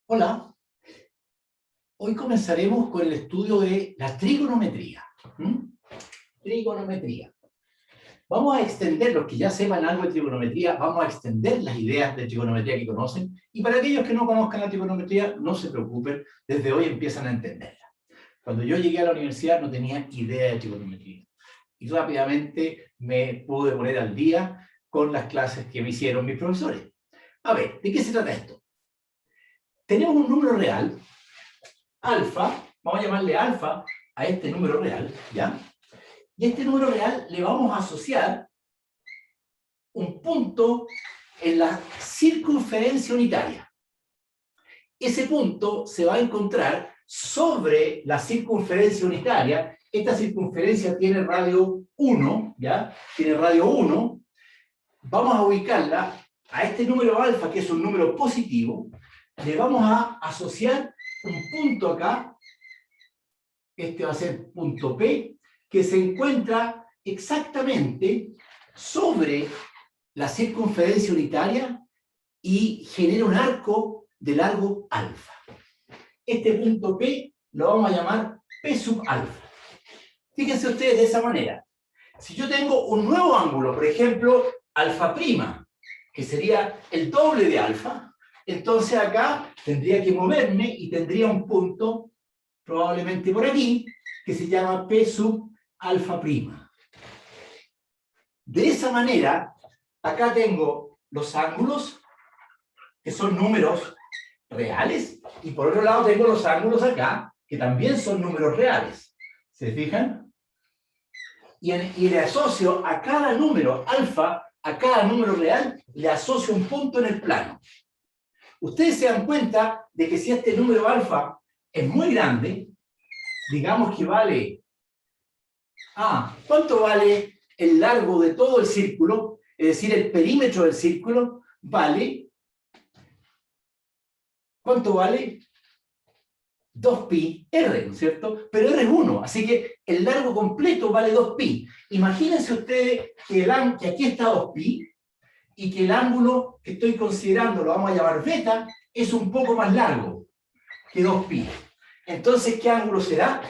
Hola, hoy comenzaremos con el estudio de la trigonometría. Trigonometría. Vamos a extender, los que ya sepan algo de trigonometría, vamos a extender las ideas de trigonometría que conocen, y para aquellos que no conozcan la trigonometría, no se preocupen, desde hoy empiezan a entenderla. Cuando yo llegué a la universidad no tenía idea de trigonometría, y rápidamente me pude poner al día con las clases que me hicieron mis profesores. A ver, ¿de qué se trata esto? Tenemos un número real, alfa, vamos a llamarle alfa a este número real, ¿ya? Y a este número real le vamos a asociar un punto en la circunferencia unitaria. Ese punto se va a encontrar sobre la circunferencia unitaria. Esta circunferencia tiene radio 1, ¿ya? Tiene radio 1. Vamos a ubicarla a este número alfa, que es un número positivo. Le vamos a asociar un punto acá, este va a ser punto P, que se encuentra exactamente sobre la circunferencia unitaria y genera un arco de largo alfa. Este punto P lo vamos a llamar P sub alfa. Fíjense ustedes de esa manera. Si yo tengo un nuevo ángulo, por ejemplo, alfa prima, que sería el doble de alfa, entonces acá tendría que moverme y tendría un punto, probablemente por aquí, que se llama P sub alfa prima. De esa manera, acá tengo los ángulos, que son números reales, y por otro lado tengo los ángulos acá, que también son números reales. ¿Se fijan? Y le asocio a cada número alfa, a cada número real, le asocio un punto en el plano. Ustedes se dan cuenta de que si este número alfa es muy grande, digamos que vale... ¿cuánto vale el largo de todo el círculo? Es decir, el perímetro del círculo vale... ¿Cuánto vale? 2pi r, ¿no es cierto? Pero r es 1, así que el largo completo vale 2pi. Imagínense ustedes que aquí está 2pi, y que el ángulo que estoy considerando, lo vamos a llamar beta, es un poco más largo que 2pi. Entonces, ¿qué ángulo será?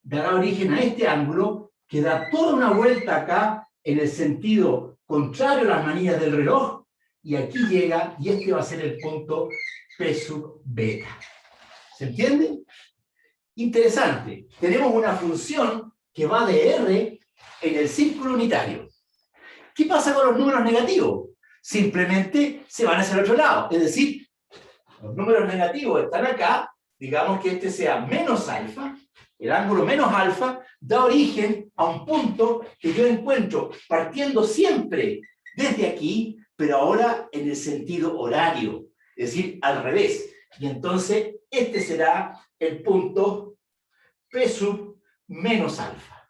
Dará origen a este ángulo que da toda una vuelta acá en el sentido contrario a las manillas del reloj, y aquí llega, y este va a ser el punto P sub beta. ¿Se entiende? Interesante. Tenemos una función que va de R en el círculo unitario. ¿Qué pasa con los números negativos? Simplemente se van hacia el otro lado. Es decir, los números negativos están acá, digamos que este sea menos alfa, el ángulo menos alfa da origen a un punto que yo encuentro partiendo siempre desde aquí, pero ahora en el sentido horario, es decir, al revés. Y entonces este será el punto P sub menos alfa.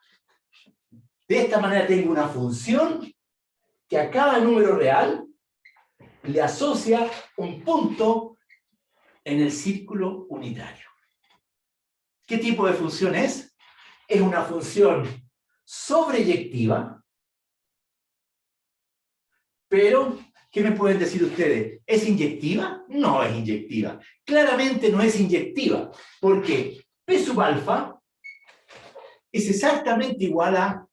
De esta manera tengo una función que a cada número real le asocia un punto en el círculo unitario. ¿Qué tipo de función es? Es una función sobreyectiva, pero, ¿qué me pueden decir ustedes? ¿Es inyectiva? No es inyectiva. Claramente no es inyectiva, porque P sub alfa es exactamente igual a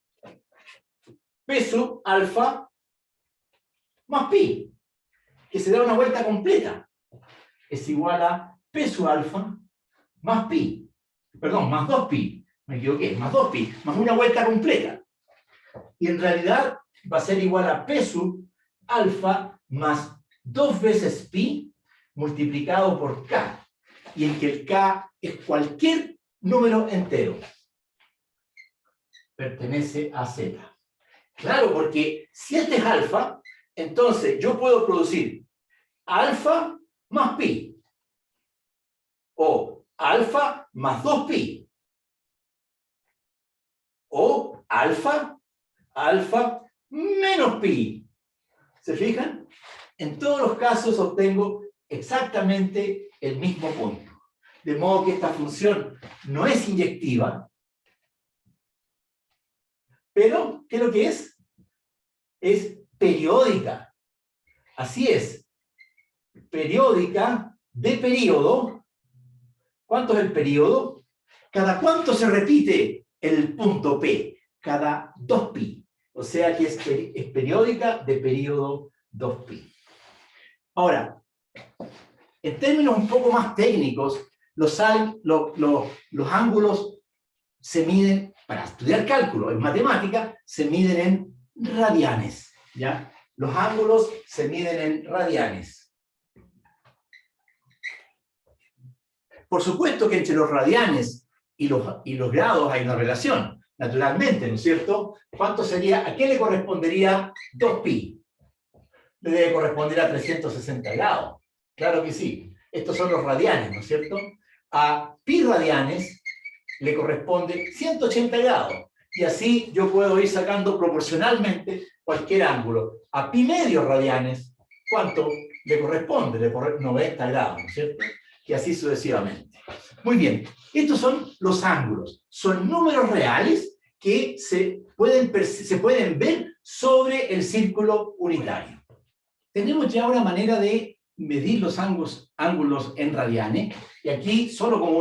P sub alfa más pi, que se da una vuelta completa. Es igual a P sub alfa más pi. Perdón, más 2pi. Me equivoqué, más 2pi, más una vuelta completa. Y en realidad va a ser igual a P sub alfa más 2 veces pi multiplicado por k. Y en que el k es cualquier número entero. Pertenece a z. Claro, porque si este es alfa, entonces yo puedo producir alfa más pi. O alfa más 2pi. O alfa menos pi. ¿Se fijan? En todos los casos obtengo exactamente el mismo punto. De modo que esta función no es inyectiva, pero ¿qué es lo que es? Es periódica. Así es. Periódica de período. ¿Cuánto es el período? ¿Cada cuánto se repite el punto P? Cada 2pi. O sea que es periódica de período 2pi. Ahora, en términos un poco más técnicos, los ángulos se miden, para estudiar cálculo en matemática, se miden en radianes, ¿ya? Los ángulos se miden en radianes. Por supuesto que entre los radianes y los grados hay una relación, naturalmente, ¿no es cierto? ¿Cuánto sería? ¿A qué le correspondería 2pi? Le debe corresponder a 360 grados. Claro que sí. Estos son los radianes, ¿no es cierto? A pi radianes le corresponde 180 grados. Y así yo puedo ir sacando proporcionalmente cualquier ángulo. A pi medios radianes, ¿cuánto le corresponde? Le corresponde 90 grados, ¿no es cierto? Y así sucesivamente. Muy bien, estos son los ángulos. Son números reales que se pueden ver sobre el círculo unitario. Tenemos ya una manera de medir los ángulos en radianes, y aquí, solo como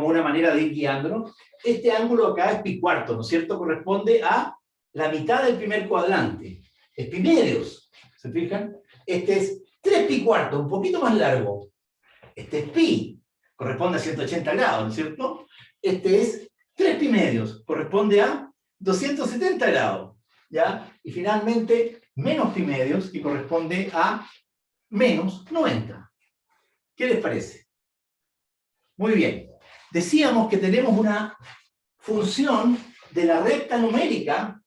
una manera de ir guiándonos, este ángulo acá es pi cuarto, ¿no es cierto? Corresponde a la mitad del primer cuadrante. Es pi medios, ¿se fijan? Este es 3 pi cuarto, un poquito más largo. Este es pi, corresponde a 180 grados, ¿no es cierto? Este es 3 pi medios, corresponde a 270 grados, ¿ya? Y finalmente, menos pi medios, que corresponde a menos 90. ¿Qué les parece? Muy bien. Decíamos que tenemos una función de la recta numérica,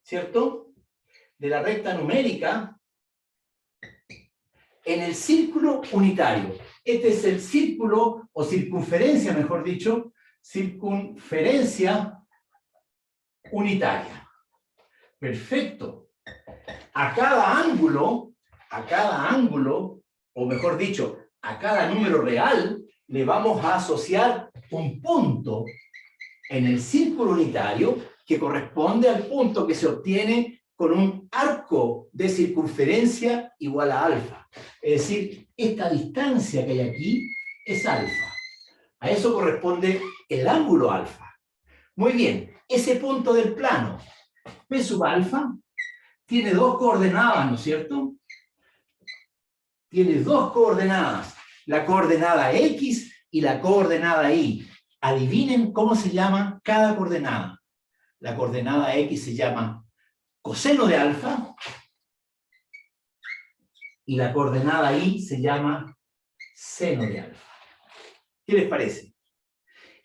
¿cierto? De la recta numérica en el círculo unitario. Este es el círculo, o circunferencia, mejor dicho, circunferencia unitaria. Perfecto. A cada ángulo, o mejor dicho, a cada número real, le vamos a asociar un punto en el círculo unitario que corresponde al punto que se obtiene con un arco de circunferencia igual a alfa. Es decir, esta distancia que hay aquí es alfa. A eso corresponde el ángulo alfa. Muy bien, ese punto del plano, P sub alfa, tiene dos coordenadas, ¿no es cierto? Tiene dos coordenadas, la coordenada X y la coordenada Y. Adivinen cómo se llama cada coordenada. La coordenada X se llama coseno de alfa y la coordenada Y se llama seno de alfa. ¿Qué les parece?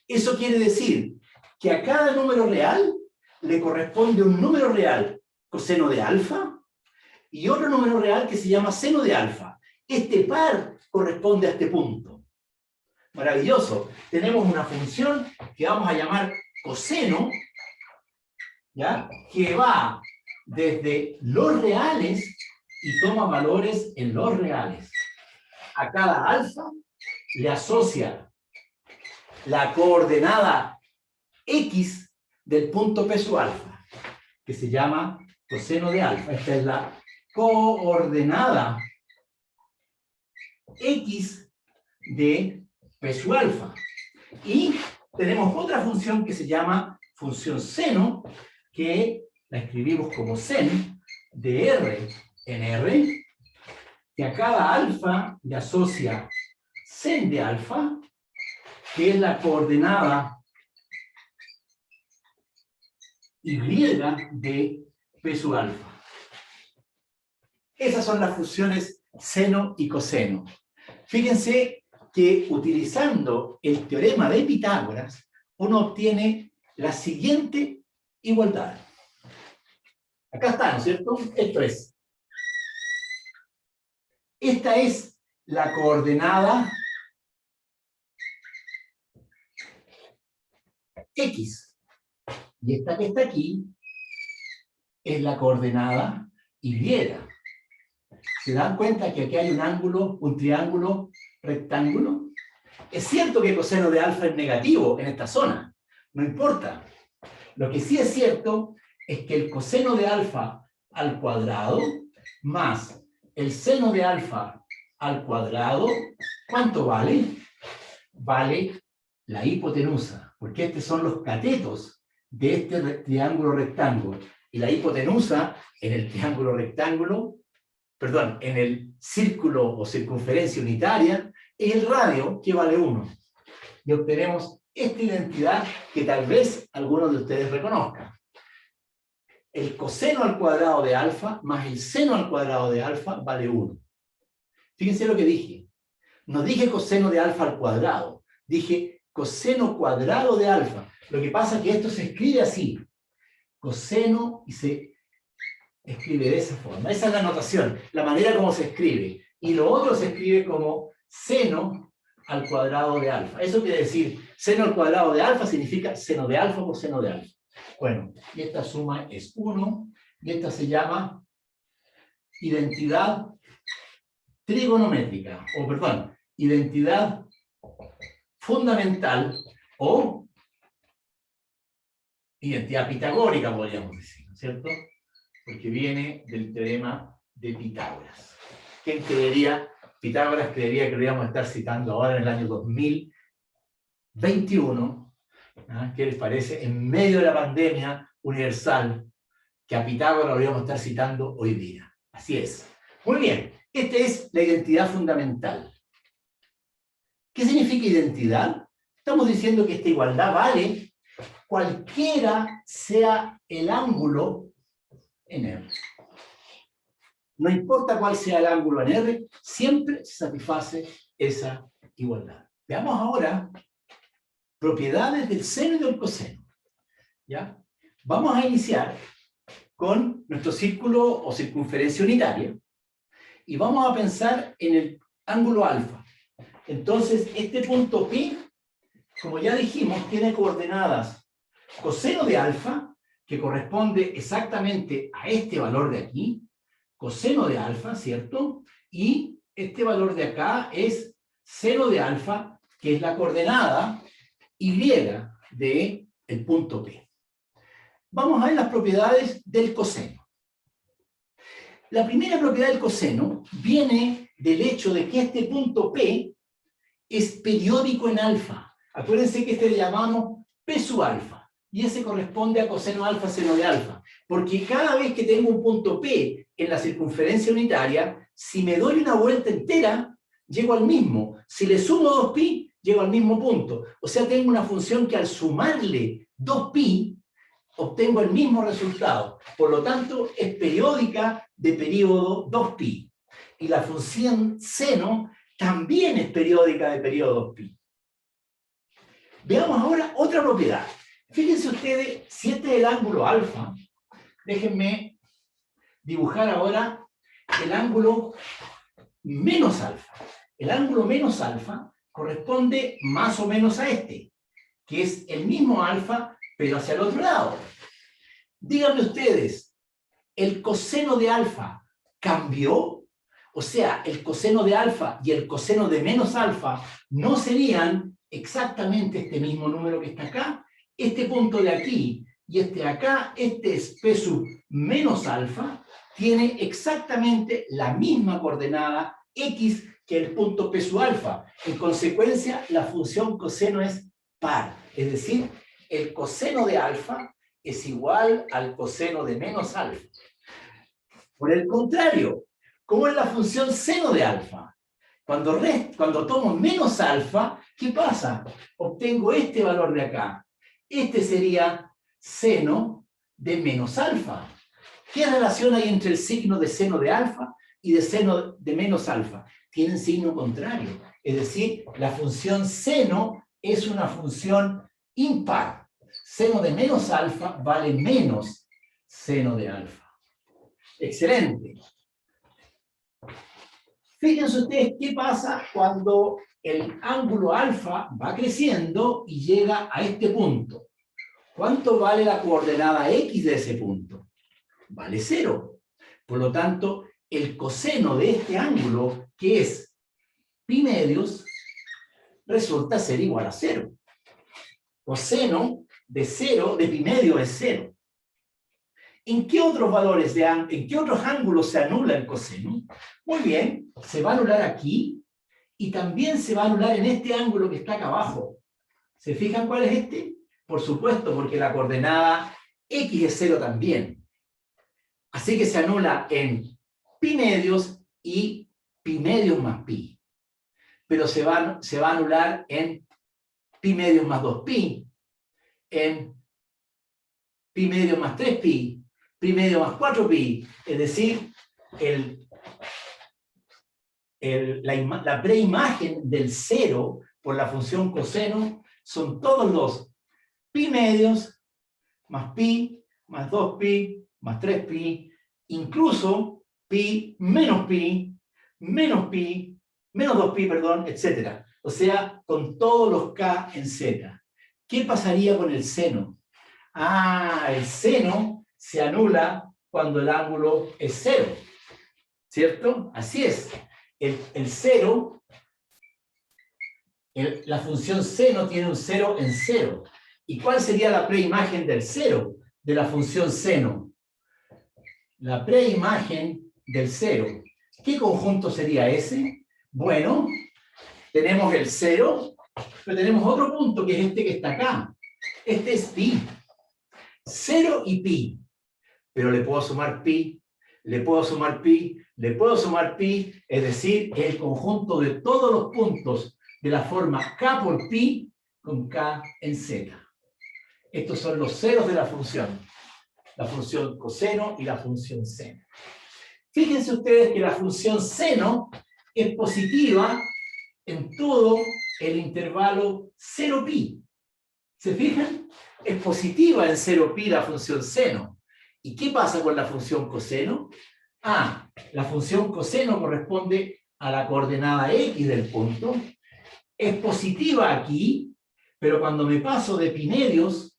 Eso quiere decir que a cada número real le corresponde un número real coseno de alfa y otro número real que se llama seno de alfa. Este par corresponde a este punto. Maravilloso. Tenemos una función que vamos a llamar coseno, ¿ya? Que va desde los reales y toma valores en los reales. A cada alfa le asocia la coordenada X del punto P sub alfa, que se llama coseno de alfa. Esta es la coordenada X de P sub alfa. Y tenemos otra función que se llama función seno, que la escribimos como sen de R en R, que a cada alfa le asocia sen de alfa, que es la coordenada Y de P sub alfa. Esas son las funciones seno y coseno. Fíjense que utilizando el teorema de Pitágoras, uno obtiene la siguiente igualdad. Acá está, ¿no es cierto? Esto es. Esta es la coordenada X. Y esta que está aquí es la coordenada Y. ¿Se dan cuenta que aquí hay un ángulo, un triángulo rectángulo? Es cierto que el coseno de alfa es negativo en esta zona, no importa. Lo que sí es cierto es que el coseno de alfa al cuadrado más el seno de alfa al cuadrado, ¿cuánto vale? Vale la hipotenusa, porque estos son los catetos de este triángulo rectángulo. Y la hipotenusa en el triángulo rectángulo, perdón, en el círculo o circunferencia unitaria, es el radio, que vale 1. Y obtenemos esta identidad que tal vez algunos de ustedes reconozcan. El coseno al cuadrado de alfa más el seno al cuadrado de alfa vale 1. Fíjense lo que dije. No dije coseno de alfa al cuadrado, dije coseno cuadrado de alfa. Lo que pasa es que esto se escribe así. Coseno y se escribe de esa forma. Esa es la notación, la manera como se escribe. Y lo otro se escribe como seno al cuadrado de alfa. Eso quiere decir, seno al cuadrado de alfa significa seno de alfa por seno de alfa. Bueno, y esta suma es 1, y esta se llama identidad trigonométrica, o perdón, identidad fundamental o identidad pitagórica, podríamos decir, ¿no es cierto? Porque viene del teorema de Pitágoras. ¿Quién creería? Pitágoras creería que lo íbamos a estar citando ahora en el año 2021. ¿Qué les parece? En medio de la pandemia universal, que a Pitágoras lo íbamos a estar citando hoy día. Así es. Muy bien. Esta es la identidad fundamental. ¿Qué significa identidad? Estamos diciendo que esta igualdad vale cualquiera sea el ángulo en R. No importa cuál sea el ángulo en R, siempre se satisface esa igualdad. Veamos ahora propiedades del seno y del coseno. ¿Ya? Vamos a iniciar con nuestro círculo o circunferencia unitaria y vamos a pensar en el ángulo alfa. Entonces, este punto P, como ya dijimos, tiene coordenadas coseno de alfa, que corresponde exactamente a este valor de aquí, coseno de alfa, ¿cierto? Y este valor de acá es seno de alfa, que es la coordenada y de el punto P. Vamos a ver las propiedades del coseno. La primera propiedad del coseno viene del hecho de que este punto P es periódico en alfa. Acuérdense que este le llamamos P sub alfa, y ese corresponde a coseno alfa seno de alfa, porque cada vez que tengo un punto P en la circunferencia unitaria, si me doy una vuelta entera, llego al mismo. Si le sumo 2pi, llego al mismo punto. O sea, tengo una función que al sumarle 2pi, obtengo el mismo resultado. Por lo tanto, es periódica de periodo 2pi. Y la función seno también es periódica de periodo 2pi. Veamos ahora otra propiedad. Fíjense ustedes, si este es el ángulo alfa, déjenme dibujar ahora el ángulo menos alfa. El ángulo menos alfa corresponde más o menos a este, que es el mismo alfa, pero hacia el otro lado. Díganme ustedes, ¿el coseno de alfa cambió? O sea, el coseno de alfa y el coseno de menos alfa no serían exactamente este mismo número que está acá. Este punto de aquí y este de acá, este es P sub menos alfa, tiene exactamente la misma coordenada X que el punto P sub alfa. En consecuencia, la función coseno es par. Es decir, el coseno de alfa es igual al coseno de menos alfa. Por el contrario, ¿cómo es la función seno de alfa? Cuando tomo menos alfa, ¿qué pasa? Obtengo este valor de acá. Este sería seno de menos alfa. ¿Qué relación hay entre el signo de seno de alfa y de seno de menos alfa? Tienen signo contrario. Es decir, la función seno es una función impar. Seno de menos alfa vale menos seno de alfa. Excelente. Fíjense ustedes qué pasa cuando el ángulo alfa va creciendo y llega a este punto. ¿Cuánto vale la coordenada X de ese punto? Vale 0. Por lo tanto, el coseno de este ángulo, que es pi medios, resulta ser igual a 0. Coseno de 0, de pi medio es 0. ¿En qué otros valores, en qué otros ángulos se anula el coseno? Muy bien, se va a anular aquí y también se va a anular en este ángulo que está acá abajo. ¿Se fijan cuál es este? Por supuesto, porque la coordenada X es 0 también. Así que se anula en pi medios y pi medios más pi. Pero se va a anular en pi medios más 2pi, en pi medios más 3pi, pi medios más 4pi. Es decir, la preimagen del 0 por la función coseno son todos los pi medios más pi, más 2pi, más 3pi, incluso pi, menos 2pi, perdón, etc. O sea, con todos los k en z. ¿Qué pasaría con el seno? El seno se anula cuando el ángulo es 0. ¿Cierto? Así es. El 0, la función seno tiene un 0 en 0. ¿Y cuál sería la preimagen del 0 de la función seno? La preimagen del 0. ¿Qué conjunto sería ese? Bueno, tenemos el 0, pero tenemos otro punto que es este que está acá. Este es pi. 0 y pi. Pero le puedo sumar pi, le puedo sumar pi, le puedo sumar pi, es decir, el conjunto de todos los puntos de la forma k por pi con k en z. Estos son los ceros de la función coseno y la función seno. Fíjense ustedes que la función seno es positiva en todo el intervalo 0pi. ¿Se fijan? Es positiva en 0pi la función seno. ¿Y qué pasa con la función coseno? La función coseno corresponde a la coordenada x del punto. Es positiva aquí, pero cuando me paso de pi medios,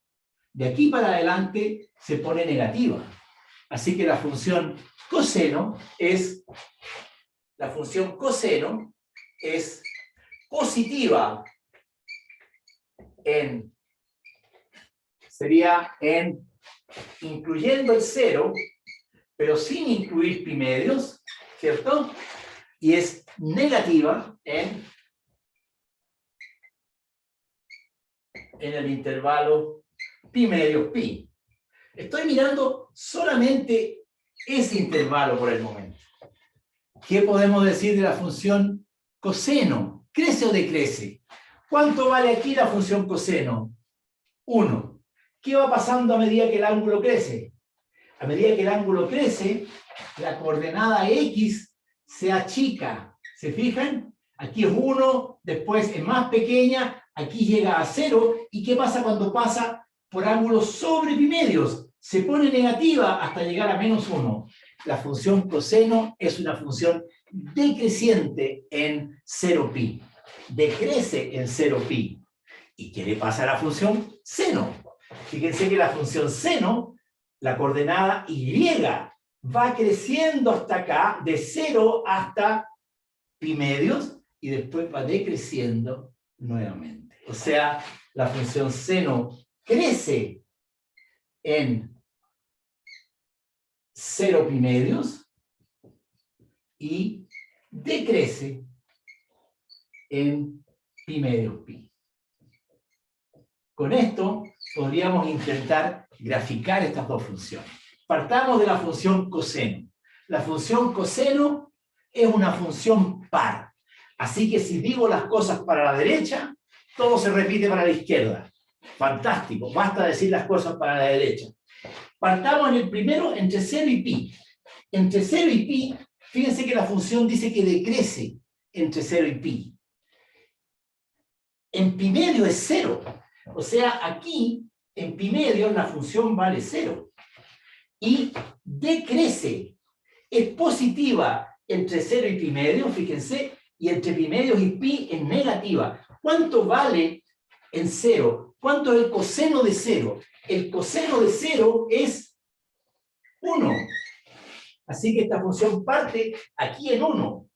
de aquí para adelante se pone negativa. Así que la función coseno es positiva incluyendo el 0, pero sin incluir pi medios, ¿cierto? Y es negativa en el intervalo pi medios pi. Estoy mirando solamente ese intervalo por el momento. ¿Qué podemos decir de la función coseno? ¿Crece o decrece? ¿Cuánto vale aquí la función coseno? 1. ¿Qué va pasando a medida que el ángulo crece? A medida que el ángulo crece, la coordenada x se achica. ¿Se fijan? Aquí es 1, después es más pequeña, aquí llega a 0. ¿Y qué pasa cuando pasa por ángulos sobre pi medios? Se pone negativa hasta llegar a menos 1. La función coseno es una función decreciente en 0pi. Decrece en 0pi. ¿Y qué le pasa a la función seno? Fíjense que la función seno, la coordenada y va creciendo hasta acá, de 0 hasta pi medios, y después va decreciendo nuevamente. O sea, la función seno crece en 0 pi medios y decrece en pi medios pi. Con esto podríamos intentar graficar estas dos funciones. Partamos de la función coseno. La función coseno es una función par. Así que si digo las cosas para la derecha, todo se repite para la izquierda. Fantástico, basta decir las cosas para la derecha. Partamos en el primero entre 0 y pi. Entre 0 y pi, fíjense que la función dice que decrece entre 0 y pi. En pi medio es 0. O sea, aquí, en pi medios, la función vale 0. Y decrece. Es positiva entre 0 y pi medios, fíjense, y entre pi medios y pi es negativa. ¿Cuánto vale en 0? ¿Cuánto es el coseno de 0? El coseno de 0 es 1. Así que esta función parte aquí en 1.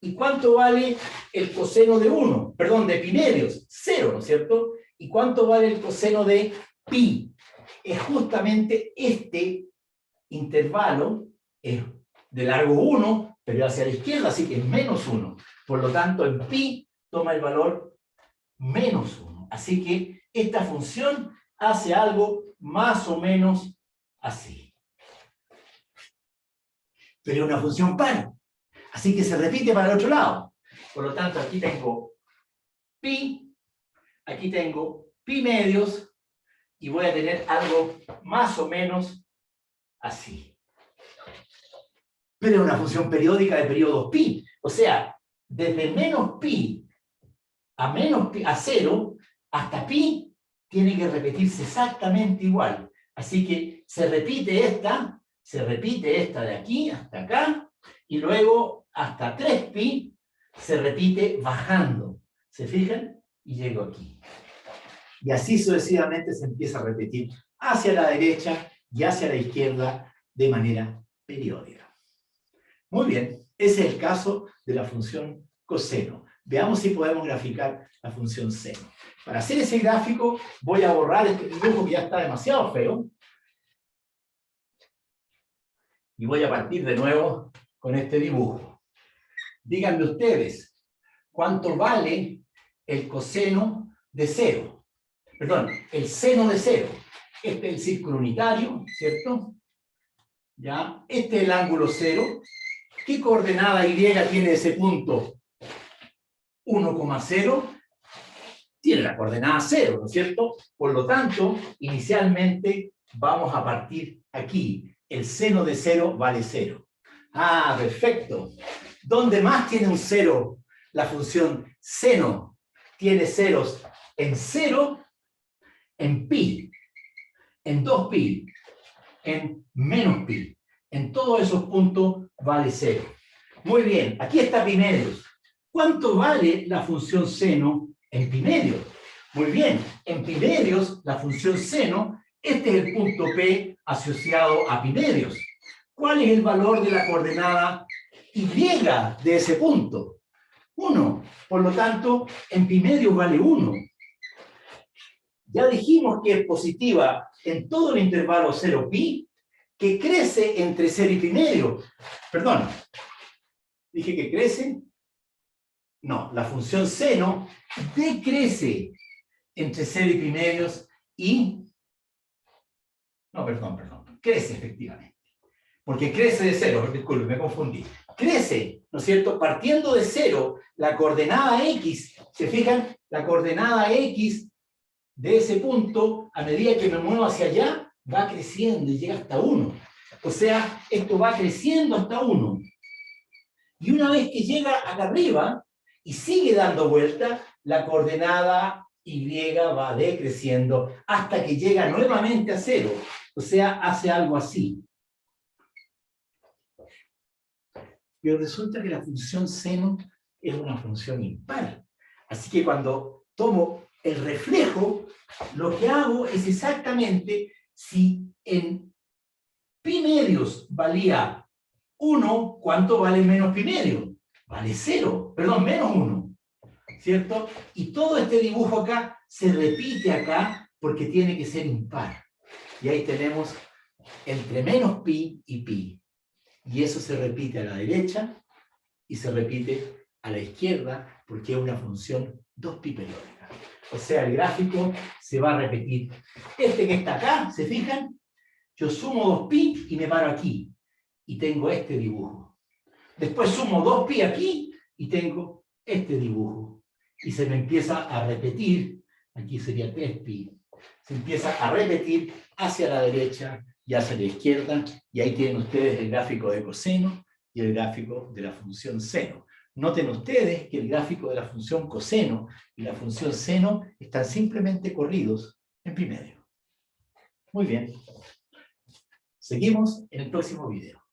¿Y cuánto vale el coseno de 1? Perdón, de pi medios, 0, ¿no es cierto? ¿Y cuánto vale el coseno de pi? Es justamente este intervalo, es de largo 1, pero hacia la izquierda, así que es menos 1. Por lo tanto, en pi toma el valor menos 1. Así que esta función hace algo más o menos así. Pero es una función par. Así que se repite para el otro lado. Por lo tanto, aquí tengo pi, aquí tengo pi medios, y voy a tener algo más o menos así. Pero es una función periódica de periodos pi. O sea, desde menos pi a 0 hasta pi tiene que repetirse exactamente igual. Así que se repite esta de aquí hasta acá, y luego hasta 3pi se repite bajando. ¿Se fijan? Y llego aquí. Y así sucesivamente se empieza a repetir hacia la derecha y hacia la izquierda de manera periódica. Muy bien, ese es el caso de la función coseno. Veamos si podemos graficar la función seno. Para hacer ese gráfico voy a borrar este dibujo que ya está demasiado feo. Y voy a partir de nuevo con este dibujo. Díganme ustedes, ¿cuánto vale el coseno de 0? Perdón, el seno de 0. Este es el círculo unitario, ¿cierto? ¿Ya? Este es el ángulo 0. ¿Qué coordenada y tiene ese punto? 1,0. Tiene la coordenada 0, ¿no es cierto? Por lo tanto, inicialmente vamos a partir aquí. El seno de 0 vale 0. Ah, perfecto. ¿Dónde más tiene un 0? La función seno tiene ceros en 0, en pi, en 2pi, en menos pi. En todos esos puntos vale 0. Muy bien, aquí está pi medios. ¿Cuánto vale la función seno en pi medios? Muy bien, en pi medios, la función seno, este es el punto P asociado a pi medios. ¿Cuál es el valor de la coordenada Y de ese punto? 1. Por lo tanto, en pi medios vale 1. Ya dijimos que es positiva en todo el intervalo 0pi, que crece entre 0 y pi medio. Perdón, dije que crece. No, la función seno decrece entre 0 y pi medios y... No, perdón. Crece efectivamente. Porque crece de 0, disculpe, me confundí. Crece, ¿no es cierto? Partiendo de 0, la coordenada x, ¿se fijan? La coordenada x de ese punto, a medida que me muevo hacia allá, va creciendo y llega hasta 1. O sea, esto va creciendo hasta 1. Y una vez que llega acá arriba y sigue dando vuelta, la coordenada y va decreciendo hasta que llega nuevamente a 0. O sea, hace algo así. Pero resulta que la función seno es una función impar. Así que cuando tomo el reflejo, lo que hago es exactamente, si en pi medios valía 1, ¿cuánto vale menos pi medio? Vale 0, perdón, menos 1, ¿cierto? Y todo este dibujo acá se repite acá porque tiene que ser impar. Y ahí tenemos entre menos pi y pi. Y eso se repite a la derecha y se repite a la izquierda porque es una función 2pi periódica. O sea, el gráfico se va a repetir. Este que está acá, ¿se fijan? Yo sumo 2pi y me paro aquí. Y tengo este dibujo. Después sumo 2pi aquí y tengo este dibujo. Y se me empieza a repetir, aquí sería 3pi, se empieza a repetir hacia la derecha y hacia la izquierda, y ahí tienen ustedes el gráfico de coseno y el gráfico de la función seno. Noten ustedes que el gráfico de la función coseno y la función seno están simplemente corridos en pi medio. Muy bien. Seguimos en el próximo video.